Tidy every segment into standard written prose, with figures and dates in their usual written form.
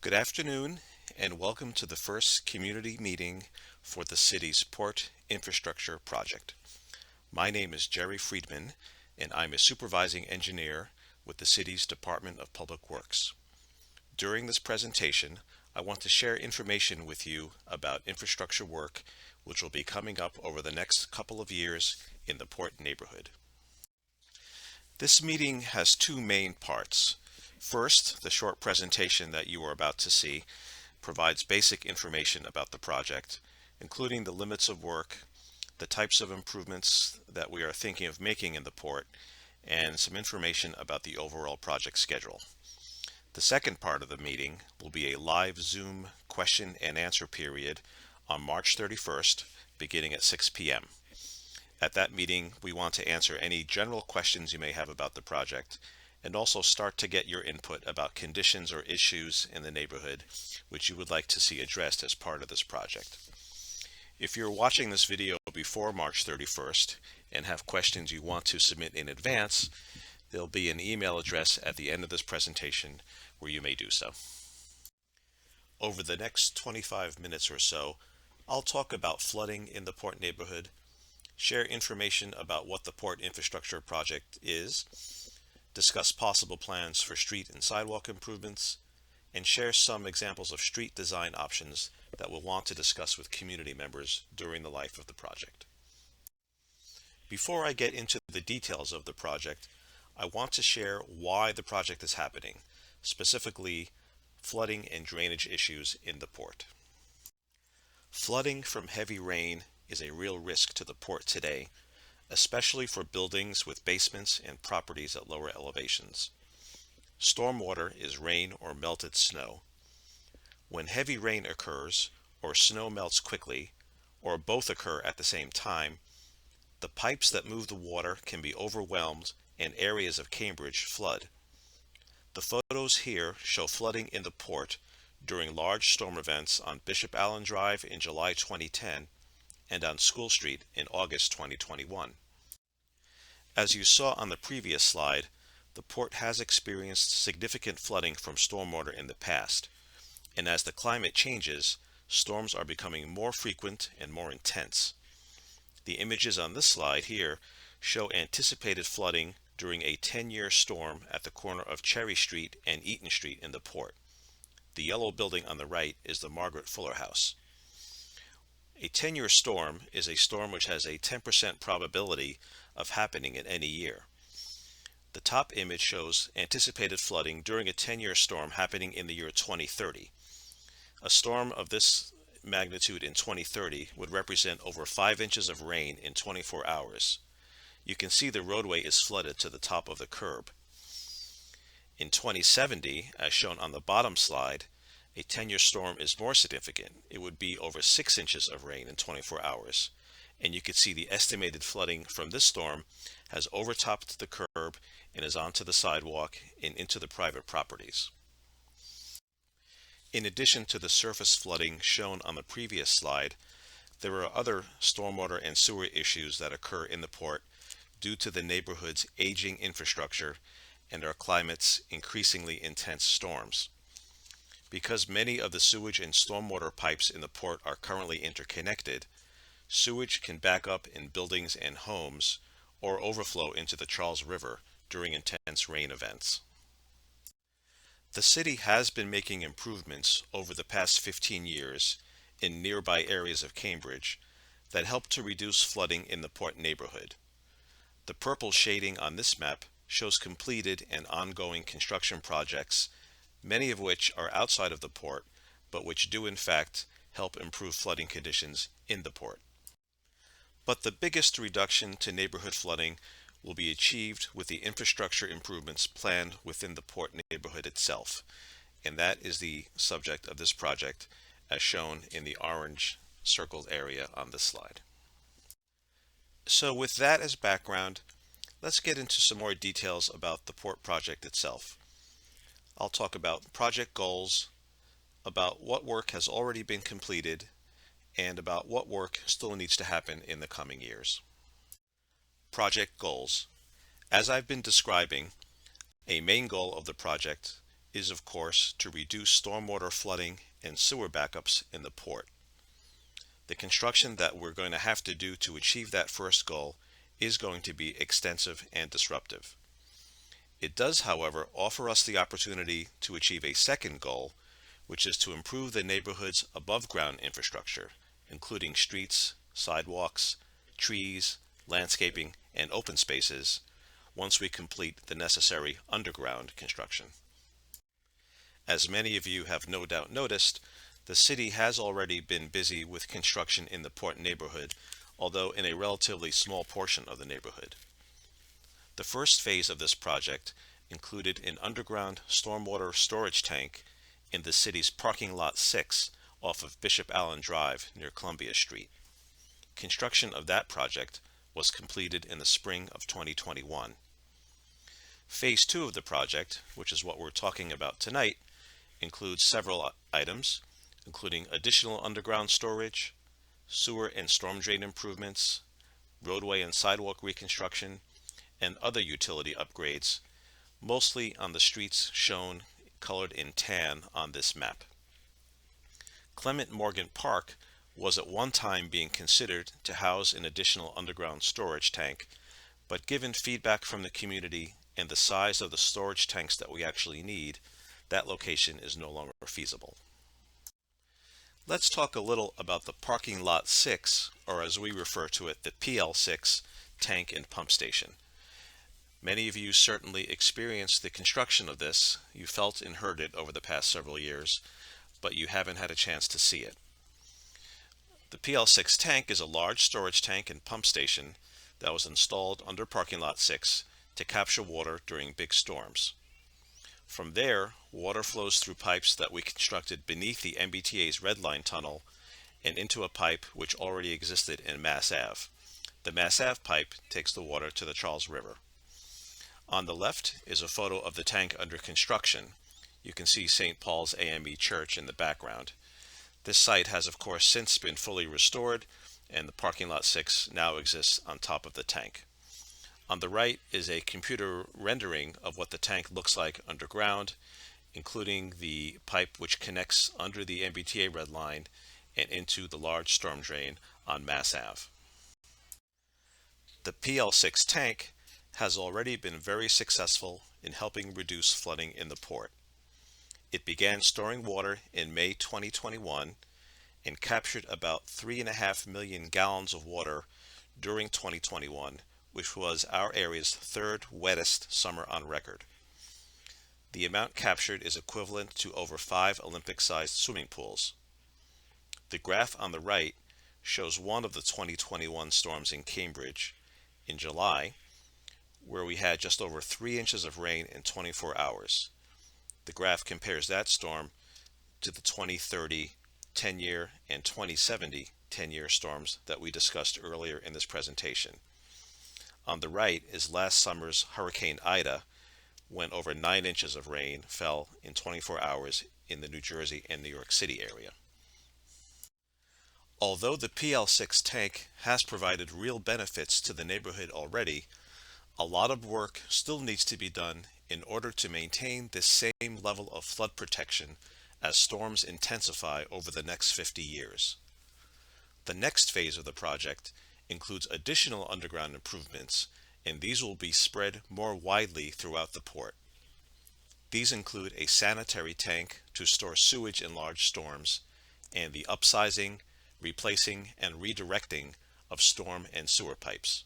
Good afternoon and welcome to the first community meeting for the city's port infrastructure project. My name is Jerry Friedman and I'm a supervising engineer with the city's Department of Public Works. During this presentation, I want to share information with you about infrastructure work which will be coming up over the next couple of years in the port neighborhood. This meeting has two main parts. First, the short presentation that you are about to see provides basic information about the project, including the limits of work, the types of improvements that we are thinking of making in the port, and some information about the overall project schedule. The second part of the meeting will be a live Zoom question and answer period on March 31st, beginning at 6 p.m. At that meeting, we want to answer any general questions you may have about the project and also start to get your input about conditions or issues in the neighborhood which you would like to see addressed as part of this project. If you're watching this video before March 31st and have questions you want to submit in advance, there'll be an email address at the end of this presentation where you may do so. Over the next 25 minutes or so, I'll talk about flooding in the port neighborhood, share information about what the port infrastructure project is, discuss possible plans for street and sidewalk improvements, and share some examples of street design options that we'll want to discuss with community members during the life of the project. Before I get into the details of the project, I want to share why the project is happening, specifically flooding and drainage issues in the port. Flooding from heavy rain is a real risk to the port today, especially for buildings with basements and properties at lower elevations. Stormwater is rain or melted snow. When heavy rain occurs, or snow melts quickly, or both occur at the same time, the pipes that move the water can be overwhelmed and areas of Cambridge flood. The photos here show flooding in the port during large storm events on Bishop Allen Drive in July 2010 and on School Street in August 2021. As you saw on the previous slide, the port has experienced significant flooding from stormwater in the past, and as the climate changes, storms are becoming more frequent and more intense. The images on this slide here show anticipated flooding during a 10-year storm at the corner of Cherry Street and Eaton Street in the port. The yellow building on the right is the Margaret Fuller House. A 10-year storm is a storm which has a 10% probability of happening in any year. The top image shows anticipated flooding during a 10-year storm happening in the year 2030. A storm of this magnitude in 2030 would represent over 5 inches of rain in 24 hours. You can see the roadway is flooded to the top of the curb. In 2070, as shown on the bottom slide, a 10-year storm is more significant. It would be over 6 inches of rain in 24 hours. And you can see the estimated flooding from this storm has overtopped the curb and is onto the sidewalk and into the private properties. In addition to the surface flooding shown on the previous slide, there are other stormwater and sewer issues that occur in the port due to the neighborhood's aging infrastructure and our climate's increasingly intense storms. Because many of the sewage and stormwater pipes in the port are currently interconnected, sewage can back up in buildings and homes or overflow into the Charles River during intense rain events. The city has been making improvements over the past 15 years in nearby areas of Cambridge that help to reduce flooding in the port neighborhood. The purple shading on this map shows completed and ongoing construction projects, many of which are outside of the port, but which do in fact help improve flooding conditions in the port. But the biggest reduction to neighborhood flooding will be achieved with the infrastructure improvements planned within the port neighborhood itself, and that is the subject of this project as shown in the orange circled area on this slide. So with that as background, let's get into some more details about the port project itself. I'll talk about project goals, about what work has already been completed, and about what work still needs to happen in the coming years. Project goals. As I've been describing, a main goal of the project is, of course, to reduce stormwater flooding and sewer backups in the port. The construction that we're going to have to do to achieve that first goal is going to be extensive and disruptive. It does, however, offer us the opportunity to achieve a second goal, which is to improve the neighborhood's above-ground infrastructure, including streets, sidewalks, trees, landscaping, and open spaces, once we complete the necessary underground construction. As many of you have no doubt noticed, the city has already been busy with construction in the port neighborhood, although in a relatively small portion of the neighborhood. The first phase of this project included an underground stormwater storage tank in the city's parking lot 6 off of Bishop Allen Drive near Columbia Street. Construction of that project was completed in the spring of 2021. Phase 2 of the project, which is what we're talking about tonight, includes several items, including additional underground storage, sewer and storm drain improvements, roadway and sidewalk reconstruction, and other utility upgrades, mostly on the streets shown colored in tan on this map. Clement Morgan Park was at one time being considered to house an additional underground storage tank, but given feedback from the community and the size of the storage tanks that we actually need, that location is no longer feasible. Let's talk a little about the parking lot 6, or as we refer to it, the PL6 tank and pump station. Many of you certainly experienced the construction of this. You felt and heard it over the past several years, but you haven't had a chance to see it. The PL6 tank is a large storage tank and pump station that was installed under parking lot 6 to capture water during big storms. From there, water flows through pipes that we constructed beneath the MBTA's Red Line tunnel and into a pipe which already existed in Mass Ave. The Mass Ave pipe takes the water to the Charles River. On the left is a photo of the tank under construction. You can see St. Paul's AME Church in the background. This site has of course since been fully restored, and the parking lot 6 now exists on top of the tank. On the right is a computer rendering of what the tank looks like underground, including the pipe which connects under the MBTA Red Line and into the large storm drain on Mass Ave. The PL6 tank has already been very successful in helping reduce flooding in the port. It began storing water in May 2021 and captured about 3.5 million gallons of water during 2021, which was our area's third wettest summer on record. The amount captured is equivalent to over 5 Olympic-sized swimming pools. The graph on the right shows one of the 2021 storms in Cambridge in July, where we had just over 3 inches of rain in 24 hours. The graph compares that storm to the 2030 10-year and 2070 10-year storms that we discussed earlier in this presentation. On the right is last summer's Hurricane Ida, when over 9 inches of rain fell in 24 hours in the New Jersey and New York City area. Although the PL6 tank has provided real benefits to the neighborhood already, a lot of work still needs to be done in order to maintain this same level of flood protection as storms intensify over the next 50 years. The next phase of the project includes additional underground improvements, and these will be spread more widely throughout the port. These include a sanitary tank to store sewage in large storms, and the upsizing, replacing, and redirecting of storm and sewer pipes.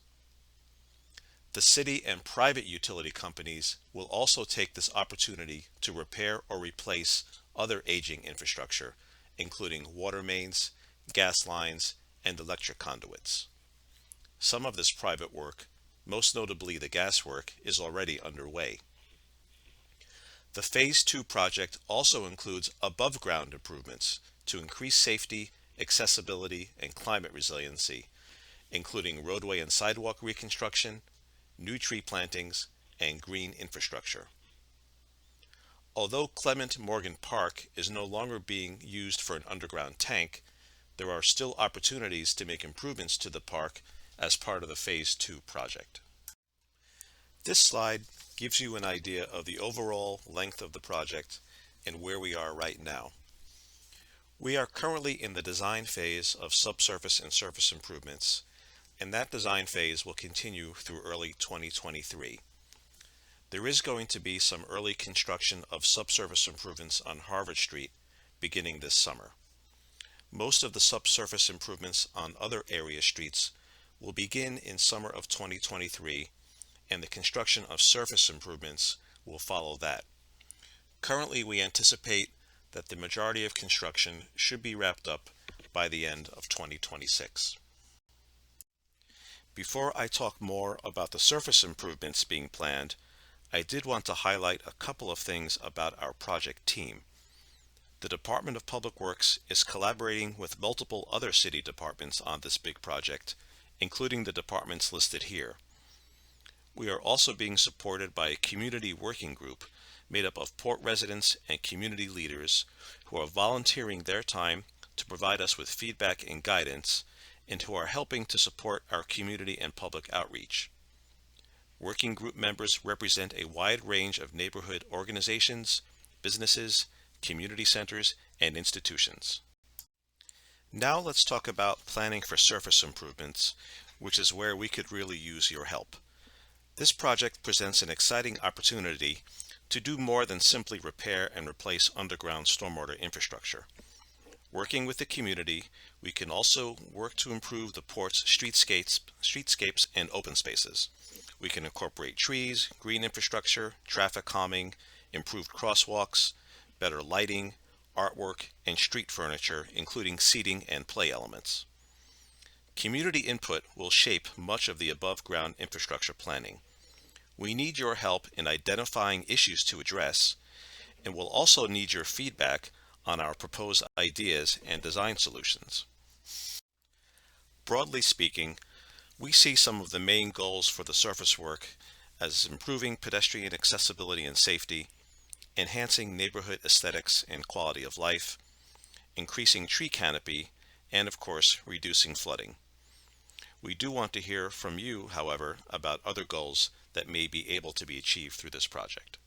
The city and private utility companies will also take this opportunity to repair or replace other aging infrastructure, including water mains, gas lines, and electric conduits. Some of this private work, most notably the gas work, is already underway. The Phase 2 project also includes above-ground improvements to increase safety, accessibility, and climate resiliency, including roadway and sidewalk reconstruction, new tree plantings, and green infrastructure. Although Clement Morgan Park is no longer being used for an underground tank, there are still opportunities to make improvements to the park as part of the Phase 2 project. This slide gives you an idea of the overall length of the project and where we are right now. We are currently in the design phase of subsurface and surface improvements, and that design phase will continue through early 2023. There is going to be some early construction of subsurface improvements on Harvard Street beginning this summer. Most of the subsurface improvements on other area streets will begin in summer of 2023, and the construction of surface improvements will follow that. Currently, we anticipate that the majority of construction should be wrapped up by the end of 2026. Before I talk more about the surface improvements being planned, I did want to highlight a couple of things about our project team. The Department of Public Works is collaborating with multiple other city departments on this big project, including the departments listed here. We are also being supported by a community working group made up of port residents and community leaders who are volunteering their time to provide us with feedback and guidance, and who are helping to support our community and public outreach. Working group members represent a wide range of neighborhood organizations, businesses, community centers, and institutions. Now let's talk about planning for surface improvements, which is where we could really use your help. This project presents an exciting opportunity to do more than simply repair and replace underground stormwater infrastructure. Working with the community, we can also work to improve the port's streetscapes and open spaces. We can incorporate trees, green infrastructure, traffic calming, improved crosswalks, better lighting, artwork, and street furniture, including seating and play elements. Community input will shape much of the above-ground infrastructure planning. We need your help in identifying issues to address, and we'll also need your feedback on our proposed ideas and design solutions. Broadly speaking, we see some of the main goals for the surface work as improving pedestrian accessibility and safety, enhancing neighborhood aesthetics and quality of life, increasing tree canopy, and of course, reducing flooding. We do want to hear from you, however, about other goals that may be able to be achieved through this project.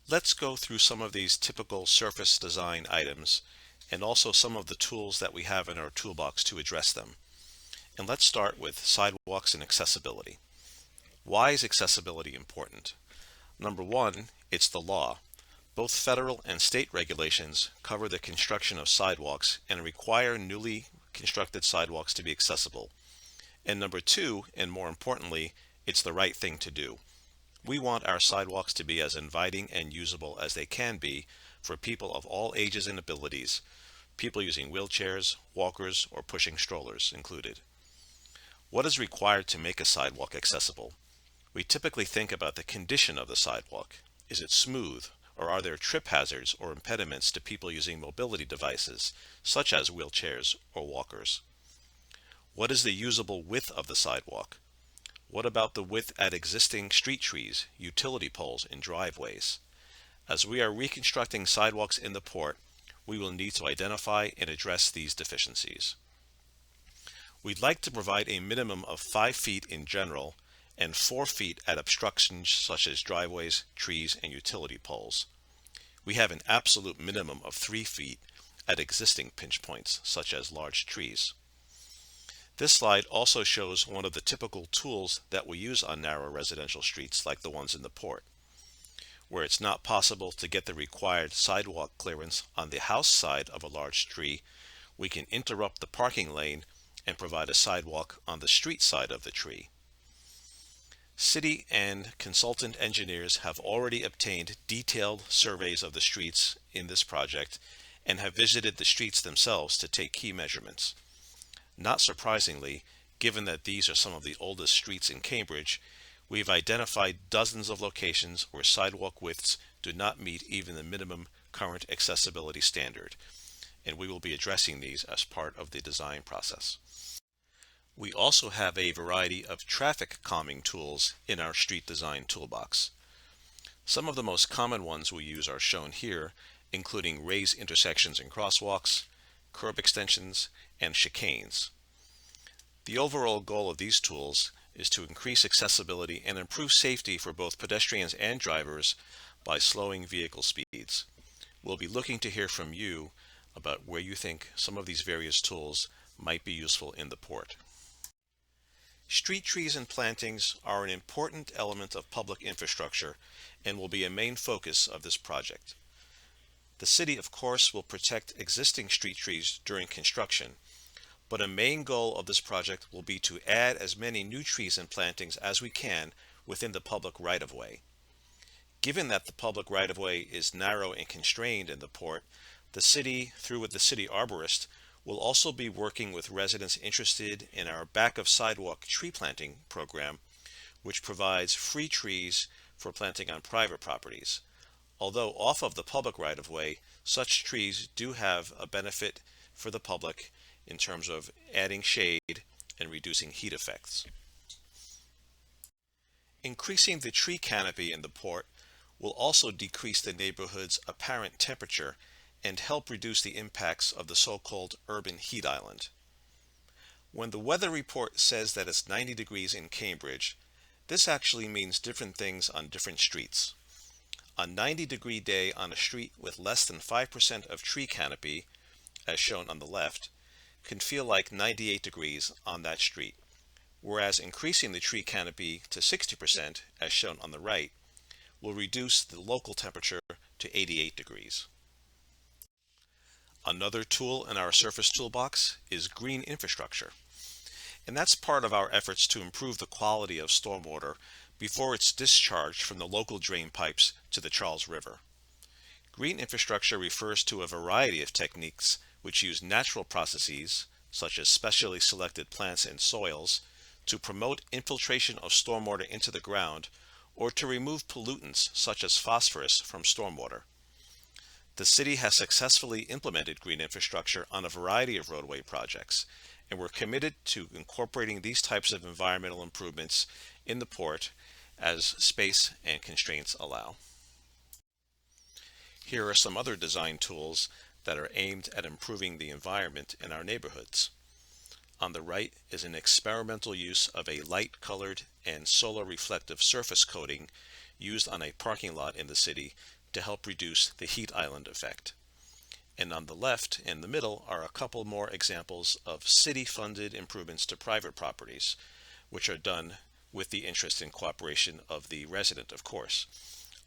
Let's go through some of these typical surface design items and also some of the tools that we have in our toolbox to address them. And let's start with sidewalks and accessibility. Why is accessibility important? Number one, it's the law. Both federal and state regulations cover the construction of sidewalks and require newly constructed sidewalks to be accessible. And number two, and more importantly, it's the right thing to do. We want our sidewalks to be as inviting and usable as they can be for people of all ages and abilities, people using wheelchairs, walkers, or pushing strollers included. What is required to make a sidewalk accessible? We typically think about the condition of the sidewalk. Is it smooth, or are there trip hazards or impediments to people using mobility devices, such as wheelchairs or walkers? What is the usable width of the sidewalk? What about the width at existing street trees, utility poles, and driveways? As we are reconstructing sidewalks in the port, we will need to identify and address these deficiencies. We'd like to provide a minimum of 5 feet in general and 4 feet at obstructions such as driveways, trees, and utility poles. We have an absolute minimum of 3 feet at existing pinch points such as large trees. This slide also shows one of the typical tools that we use on narrow residential streets like the ones in the port. Where it's not possible to get the required sidewalk clearance on the house side of a large tree, we can interrupt the parking lane and provide a sidewalk on the street side of the tree. City and consultant engineers have already obtained detailed surveys of the streets in this project and have visited the streets themselves to take key measurements. Not surprisingly, given that these are some of the oldest streets in Cambridge, we've identified dozens of locations where sidewalk widths do not meet even the minimum current accessibility standard, and we will be addressing these as part of the design process. We also have a variety of traffic calming tools in our street design toolbox. Some of the most common ones we use are shown here, including raised intersections and crosswalks, curb extensions, and chicanes. The overall goal of these tools is to increase accessibility and improve safety for both pedestrians and drivers by slowing vehicle speeds. We'll be looking to hear from you about where you think some of these various tools might be useful in the port. Street trees and plantings are an important element of public infrastructure and will be a main focus of this project. The city, of course, will protect existing street trees during construction, but a main goal of this project will be to add as many new trees and plantings as we can within the public right-of-way. Given that the public right-of-way is narrow and constrained in the port, the city, through the city arborist, will also be working with residents interested in our back of sidewalk tree planting program, which provides free trees for planting on private properties. Although off of the public right-of-way, such trees do have a benefit for the public in terms of adding shade and reducing heat effects. Increasing the tree canopy in the port will also decrease the neighborhood's apparent temperature and help reduce the impacts of the so-called urban heat island. When the weather report says that it's 90 degrees in Cambridge, this actually means different things on different streets. A 90-degree day on a street with less than 5% of tree canopy, as shown on the left, can feel like 98 degrees on that street, whereas increasing the tree canopy to 60%, as shown on the right, will reduce the local temperature to 88 degrees. Another tool in our surface toolbox is green infrastructure, and that's part of our efforts to improve the quality of stormwater before it's discharged from the local drain pipes to the Charles River. Green infrastructure refers to a variety of techniques which use natural processes, such as specially selected plants and soils, to promote infiltration of stormwater into the ground or to remove pollutants such as phosphorus from stormwater. The city has successfully implemented green infrastructure on a variety of roadway projects, and we're committed to incorporating these types of environmental improvements in the port as space and constraints allow. Here are some other design tools that are aimed at improving the environment in our neighborhoods. On the right is an experimental use of a light-colored and solar-reflective surface coating used on a parking lot in the city to help reduce the heat island effect. And on the left and the middle are a couple more examples of city-funded improvements to private properties, which are done with the interest and cooperation of the resident, of course.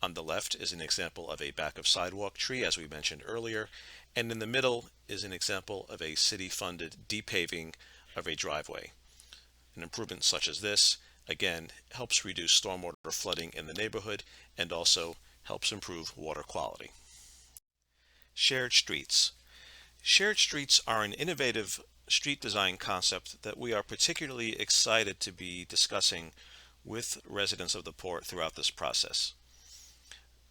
On the left is an example of a back of sidewalk tree, as we mentioned earlier, and in the middle is an example of a city-funded depaving of a driveway. An improvement such as this, again, helps reduce stormwater flooding in the neighborhood and also helps improve water quality. Shared streets. Shared streets are an innovative street design concept that we are particularly excited to be discussing with residents of the port throughout this process.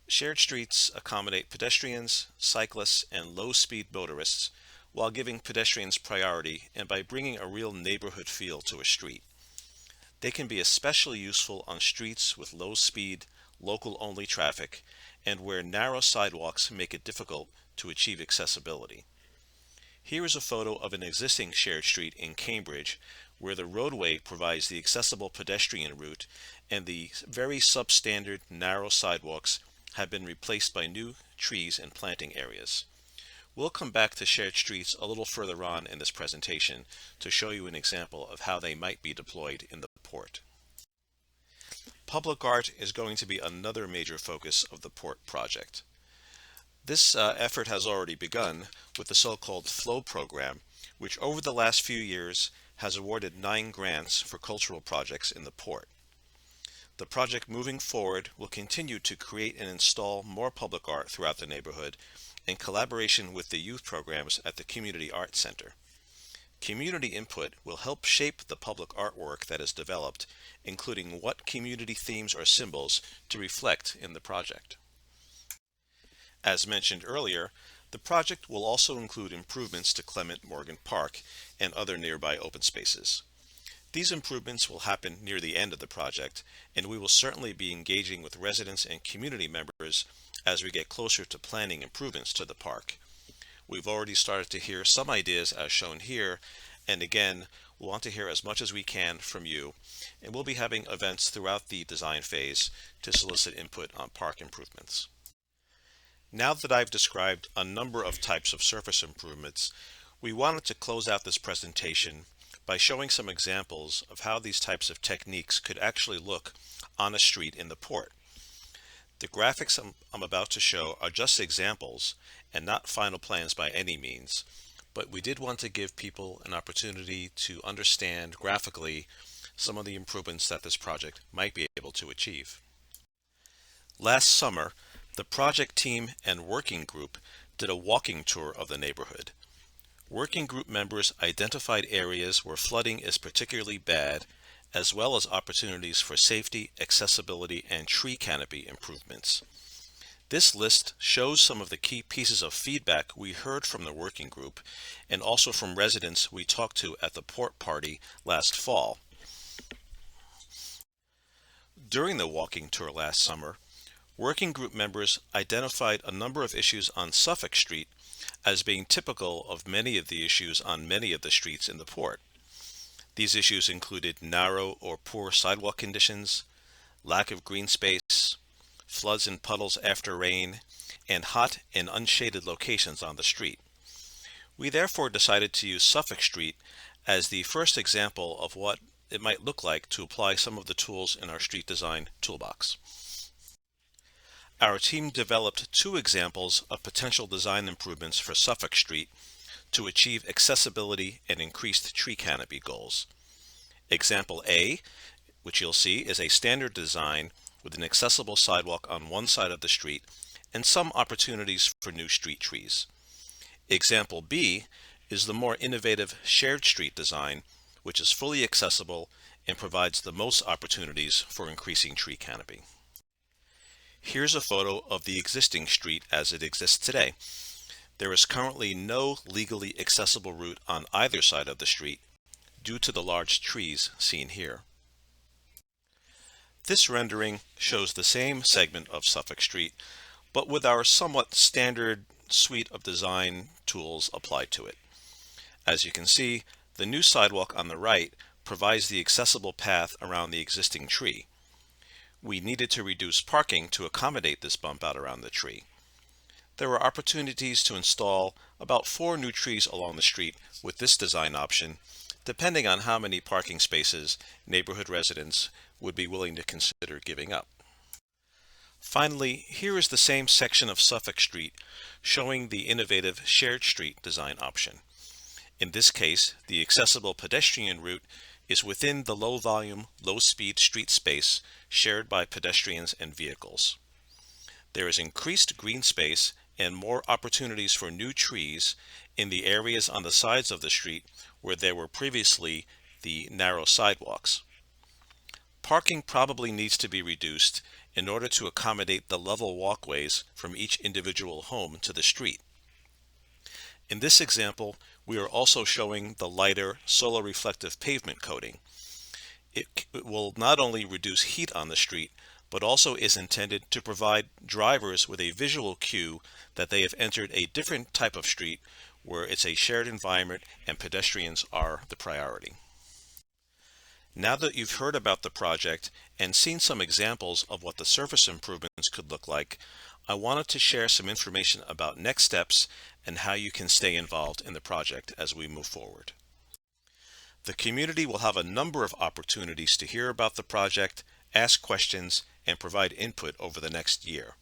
Shared streets accommodate pedestrians, cyclists, and low-speed motorists while giving pedestrians priority and by bringing a real neighborhood feel to a street. They can be especially useful on streets with low-speed, local-only traffic and where narrow sidewalks make it difficult to achieve accessibility. Here is a photo of an existing shared street in Cambridge where the roadway provides the accessible pedestrian route and the very substandard narrow sidewalks have been replaced by new trees and planting areas. We'll come back to shared streets a little further on in this presentation to show you an example of how they might be deployed in the port. Public art is going to be another major focus of the port project. This effort has already begun with the so-called FLOW program, which over the last few years has awarded 9 grants for cultural projects in the port. The project moving forward will continue to create and install more public art throughout the neighborhood in collaboration with the youth programs at the Community Art Center. Community input will help shape the public artwork that is developed, including what community themes or symbols to reflect in the project. As mentioned earlier, the project will also include improvements to Clement Morgan Park and other nearby open spaces. These improvements will happen near the end of the project, and we will certainly be engaging with residents and community members as we get closer to planning improvements to the park. We've already started to hear some ideas as shown here, and again, we want to hear as much as we can from you, and we'll be having events throughout the design phase to solicit input on park improvements. Now that I've described a number of types of surface improvements, we wanted to close out this presentation by showing some examples of how these types of techniques could actually look on a street in the port. The graphics I'm about to show are just examples and not final plans by any means, but we did want to give people an opportunity to understand graphically some of the improvements that this project might be able to achieve. Last summer, the project team and working group did a walking tour of the neighborhood. Working group members identified areas where flooding is particularly bad, as well as opportunities for safety, accessibility, and tree canopy improvements. This list shows some of the key pieces of feedback we heard from the working group and also from residents we talked to at the port party last fall. During the walking tour last summer, working group members identified a number of issues on Suffolk Street as being typical of many of the issues on many of the streets in the port. These issues included narrow or poor sidewalk conditions, lack of green space, floods and puddles after rain, and hot and unshaded locations on the street. We therefore decided to use Suffolk Street as the first example of what it might look like to apply some of the tools in our street design toolbox. Our team developed two examples of potential design improvements for Suffolk Street to achieve accessibility and increased tree canopy goals. Example A, which you'll see, is a standard design with an accessible sidewalk on one side of the street and some opportunities for new street trees. Example B is the more innovative shared street design, which is fully accessible and provides the most opportunities for increasing tree canopy. Here's a photo of the existing street as it exists today. There is currently no legally accessible route on either side of the street due to the large trees seen here. This rendering shows the same segment of Suffolk Street, but with our somewhat standard suite of design tools applied to it. As you can see, the new sidewalk on the right provides the accessible path around the existing tree. We needed to reduce parking to accommodate this bump out around the tree. There were opportunities to install about 4 new trees along the street with this design option, depending on how many parking spaces neighborhood residents would be willing to consider giving up. Finally, here is the same section of Suffolk Street showing the innovative shared street design option. In this case, the accessible pedestrian route is within the low-volume, low-speed street space shared by pedestrians and vehicles. There is increased green space and more opportunities for new trees in the areas on the sides of the street where there were previously the narrow sidewalks. Parking probably needs to be reduced in order to accommodate the level walkways from each individual home to the street. In this example, we are also showing the lighter solar reflective pavement coating. It will not only reduce heat on the street, but also is intended to provide drivers with a visual cue that they have entered a different type of street where it's a shared environment and pedestrians are the priority. Now that you've heard about the project and seen some examples of what the surface improvements could look like, I wanted to share some information about next steps and how you can stay involved in the project as we move forward. The community will have a number of opportunities to hear about the project, ask questions, and provide input over the next year.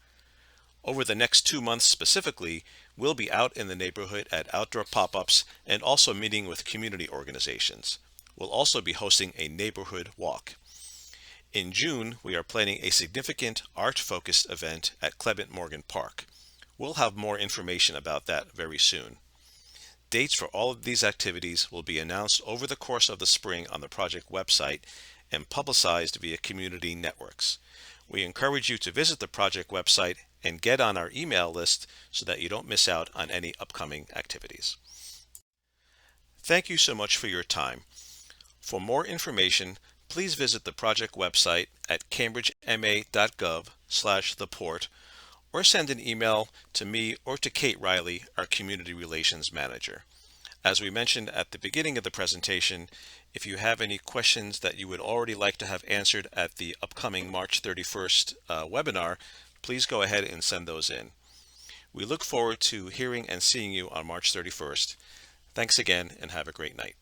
Over the next 2 months specifically, we'll be out in the neighborhood at outdoor pop-ups and also meeting with community organizations. We'll also be hosting a neighborhood walk. In June, we are planning a significant art-focused event at Clement Morgan Park. We'll have more information about that very soon. Dates for all of these activities will be announced over the course of the spring on the project website and publicized via community networks. We encourage you to visit the project website and get on our email list so that you don't miss out on any upcoming activities. Thank you so much for your time. For more information, please visit the project website at cambridgema.gov/theport or send an email to me or to Kate Riley, our Community Relations Manager. As we mentioned at the beginning of the presentation, if you have any questions that you would already like to have answered at the upcoming March 31st webinar, please go ahead and send those in. We look forward to hearing and seeing you on March 31st. Thanks again and have a great night.